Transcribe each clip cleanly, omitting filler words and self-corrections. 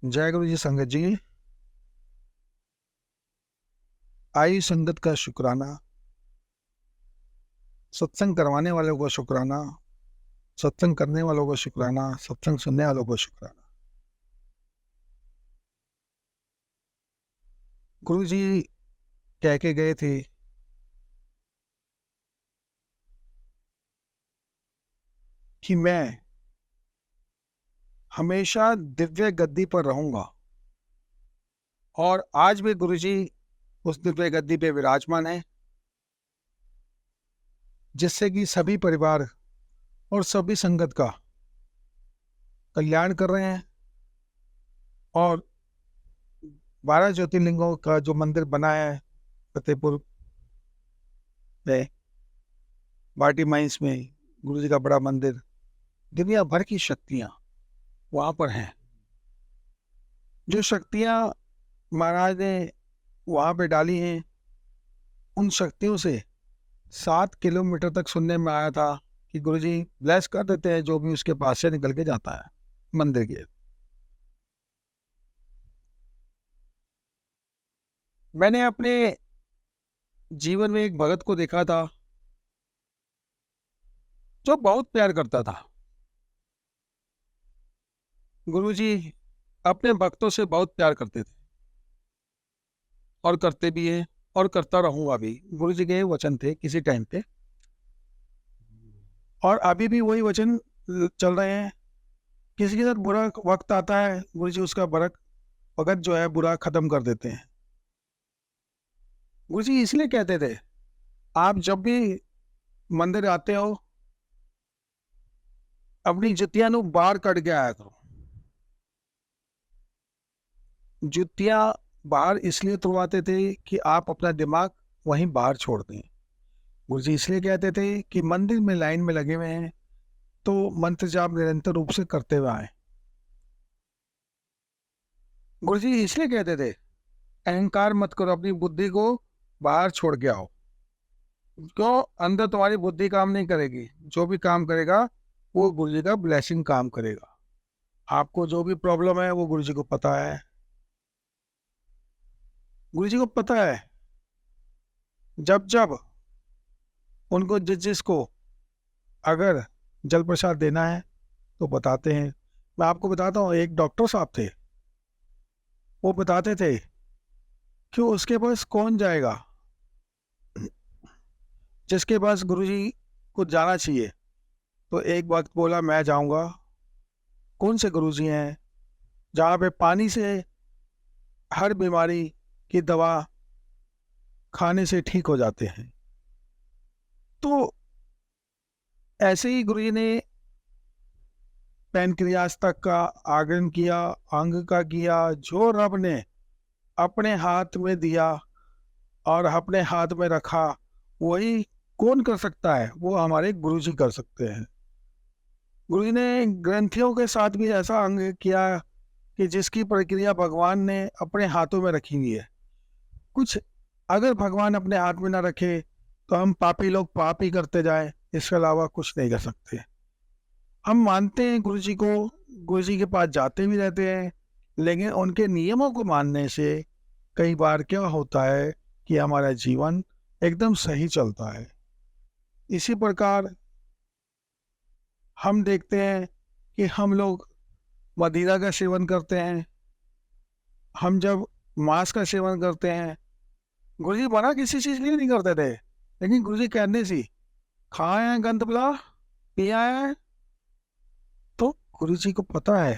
जय गुरु जी। संगत जी, आई संगत का शुक्राना, सत्संग करवाने वालों को शुक्राना, सत्संग करने वालों को शुक्राना, सत्संग सुनने वालों को शुक्राना। गुरु जी कह के गए थे कि मैं हमेशा दिव्य गद्दी पर रहूंगा, और आज भी गुरु जी उस दिव्य गद्दी पे विराजमान है, जिससे कि सभी परिवार और सभी संगत का कल्याण कर रहे हैं। और 12 ज्योतिर्लिंगों का जो मंदिर बना है फतेहपुर में, बाटी माइंस में, गुरु जी का बड़ा मंदिर, दुनिया भर की शक्तियां वहां पर हैं। जो शक्तियां महाराज ने वहां पे डाली हैं, उन शक्तियों से 7 किलोमीटर तक सुनने में आया था कि गुरुजी ब्लेस कर देते हैं जो भी उसके पास से निकल के जाता है मंदिर के। मैंने अपने जीवन में एक भगत को देखा था जो बहुत प्यार करता था। गुरुजी अपने भक्तों से बहुत प्यार करते थे और करते भी हैं, और करता रहूंगा भी। गुरुजी के वचन थे किसी टाइम पे, और अभी भी वही वचन चल रहे हैं। किसी के साथ बुरा वक्त आता है, गुरुजी उसका वक्त जो है बुरा खत्म कर देते हैं। गुरुजी इसलिए कहते थे, आप जब भी मंदिर आते हो अपनी जुतियां नु बाहर कट के आया करो। जुतियां बाहर इसलिए तुड़वाते थे कि आप अपना दिमाग वहीं बाहर छोड़ दें। गुरुजी इसलिए कहते थे कि मंदिर में लाइन में लगे हुए हैं तो मंत्र जाप निरंतर रूप से करते हुए आए। गुरुजी इसलिए कहते थे अहंकार मत करो, अपनी बुद्धि को बाहर छोड़ के आओ। क्यों? अंदर तुम्हारी बुद्धि काम नहीं करेगी, जो भी काम करेगा वो गुरुजी का ब्लेसिंग काम करेगा। आपको जो भी प्रॉब्लम है वो गुरुजी को पता है। गुरुजी को पता है जब जब उनको जिसको अगर जल प्रसाद देना है तो बताते हैं। मैं आपको बताता हूँ, एक डॉक्टर साहब थे, वो बताते थे कि उसके पास कौन जाएगा, जिसके पास गुरुजी को जाना चाहिए। तो एक वक्त बोला मैं जाऊंगा। कौन से गुरुजी हैं जहाँ पे पानी से हर बीमारी की दवा खाने से ठीक हो जाते हैं। तो ऐसे ही गुरुजी ने पैनक्रियास तक का आगन किया, अंग का किया, जो रब ने अपने हाथ में दिया और अपने हाथ में रखा, वही कौन कर सकता है? वो हमारे गुरुजी कर सकते हैं। गुरुजी ने ग्रंथियों के साथ भी ऐसा अंग किया कि जिसकी प्रक्रिया भगवान ने अपने हाथों में रखी हुई है। कुछ अगर भगवान अपने हाथ में ना रखे तो हम पापी लोग पाप ही करते जाए, इसके अलावा कुछ नहीं कर सकते। हम मानते हैं गुरुजी को, गुरुजी के पास जाते भी रहते हैं, लेकिन उनके नियमों को मानने से कई बार क्या होता है कि हमारा जीवन एकदम सही चलता है। इसी प्रकार हम देखते हैं कि हम लोग मदिरा का सेवन करते हैं, हम जब मांस का सेवन करते हैं, गुरुजी मना किसी चीज के लिए नहीं करते थे, लेकिन गुरुजी कहने सी खाए हैं गंद बुला पिया है। तो गुरुजी को पता है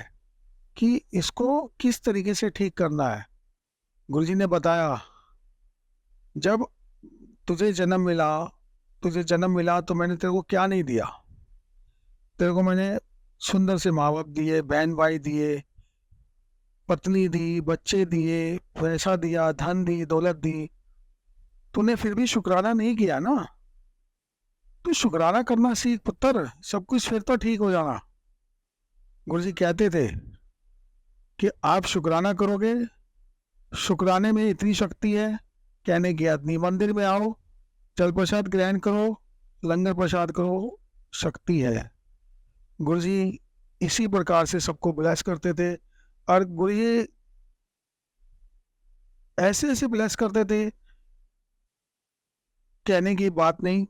कि इसको किस तरीके से ठीक करना है। गुरुजी ने बताया, जब तुझे जन्म मिला तो मैंने तेरे को क्या नहीं दिया? तेरे को मैंने सुंदर से माँ बाप दिए, बहन भाई दिए, पत्नी दी, बच्चे दिए, पैसा दिया, धन दी, दौलत दी। तूने फिर भी शुक्राना नहीं किया ना। तू शुक्राना करना सीख पुत्र, सब कुछ फिर तो ठीक हो जाना। गुरुजी कहते थे कि आप शुक्राना करोगे, शुक्राने में इतनी शक्ति है, कहने की याद नहीं। मंदिर में आओ, जल प्रसाद ग्रहण करो, लंगर प्रसाद करो, शक्ति है। गुरुजी इसी प्रकार से सबको ब्लेस करते थे। और गुरु जी ऐसे ऐसे ब्लेस करते थे, कहने की बात नहीं,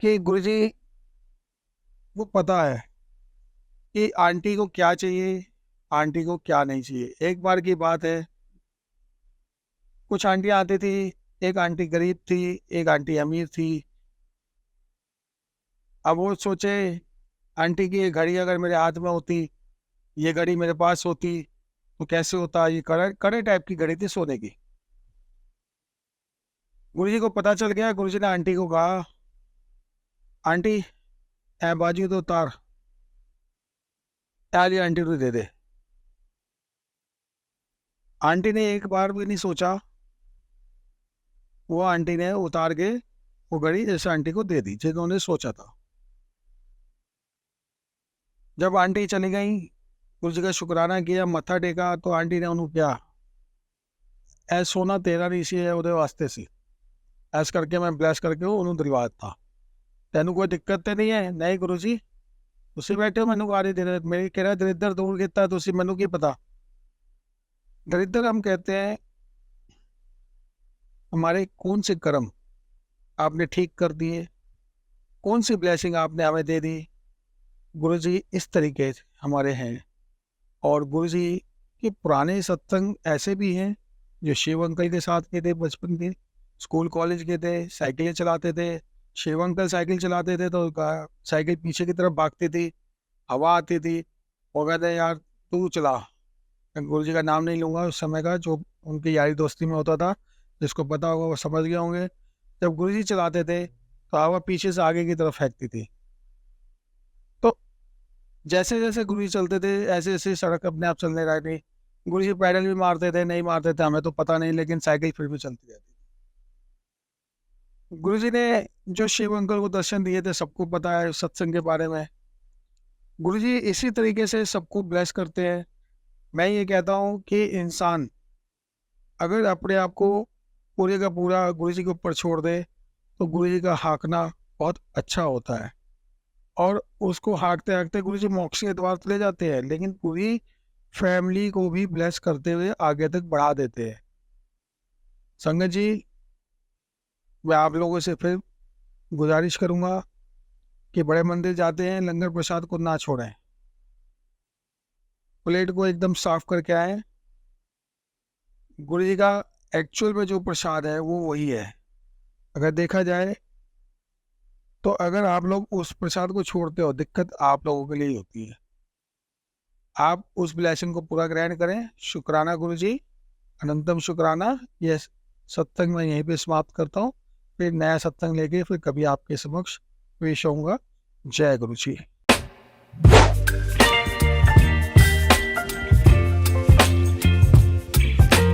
कि गुरु जी वो पता है कि आंटी को क्या चाहिए, आंटी को क्या नहीं चाहिए। एक बार की बात है, कुछ आंटियां आती थी, एक आंटी गरीब थी, एक आंटी अमीर थी। अब वो सोचे, आंटी की ये घड़ी अगर मेरे हाथ में होती, ये घड़ी मेरे पास होती तो कैसे होता। ये कड़े कड़े टाइप की घड़ी थी, सोने की। गुरु जी को पता चल गया। गुरु जी ने आंटी को कहा, आंटी ए बाजू तो उतार, ये आंटी को दे दे। आंटी ने एक बार भी नहीं सोचा, वो आंटी ने उतार के वो घड़ी जैसे आंटी को दे दी जिन्होंने सोचा था। जब आंटी चली गई, गुरु जी का शुक्राना किया, मत्था टेका, तो आंटी ने उन्होंने क्या, ऐ सोना तेरा नहीं सी है ਉਹਦੇ वास्ते सी, ऐस करके मैं ब्लैस करके उन्होंने दिलवा था। तेन कोई दिक्कत तो नहीं है? नहीं गुरु जी, तुम बैठे हो, मैनू गाली दे रहे, मेरी कह रहा दरिद्र दूर किता, तुम मैनू की पता। दरिद्र हम कहते हैं हमारे कौन से कर्म आपने ठीक कर दिए, कौन सी ब्लेसिंग आपने हमें दे दी। गुरु जी इस तरीके हमारे हैं। और गुरु जी के पुराने सत्संग ऐसे भी हैं जो शिव अंकल के साथ के थे, बचपन के, स्कूल कॉलेज के थे, साइकिलें चलाते थे। शिव अंकल साइकिल चलाते थे तो साइकिल पीछे की तरफ भागती थी, हवा आती थी, वो कहते यार तू चला। गुरु जी का नाम नहीं लूंगा उस समय का, जो उनकी यारी दोस्ती में होता था, जिसको पता होगा वो समझ गए होंगे। जब गुरु जी चलाते थे तो हवा पीछे से आगे की तरफ फेंकती थी। तो जैसे जैसे गुरु जी चलते थे ऐसे ऐसे सड़क अपने आप चलने लगी। गुरु जी पैडल भी मारते थे, नहीं मारते थे हमें तो पता नहीं, लेकिन साइकिल फिर भी चलती रहती थी। गुरु जी ने जो शिव अंकल को दर्शन दिए थे, सबको पता है सत्संग के बारे में। गुरु जी इसी तरीके से सबको ब्लेस करते हैं। मैं ये कहता हूँ कि इंसान अगर अपने आप को पूरे का पूरा गुरु जी के ऊपर छोड़ दे, तो गुरु जी का हाँकना बहुत अच्छा होता है। और उसको हाँकते हाँकते गुरु जी मोक्ष के द्वार तो ले जाते हैं, लेकिन पूरी फैमिली को भी ब्लेस करते हुए आगे तक बढ़ा देते हैं। संगत जी, मैं आप लोगों से फिर गुजारिश करूंगा कि बड़े मंदिर जाते हैं, लंगर प्रसाद को ना छोड़ें, प्लेट को एकदम साफ करके आए। गुरु जी का एक्चुअल में जो प्रसाद है वो वही है। अगर देखा जाए तो अगर आप लोग उस प्रसाद को छोड़ते हो, दिक्कत आप लोगों के लिए ही होती है। आप उस ब्लेसिंग को पूरा ग्रहण करें। शुक्राना गुरु जी, अनंतम शुक्राना। ये सत्संग मैं यहीं पे समाप्त करता हूँ। फिर नया सत्संग लेके फिर कभी आपके समक्ष पेश होऊंगा। जय गुरु जी।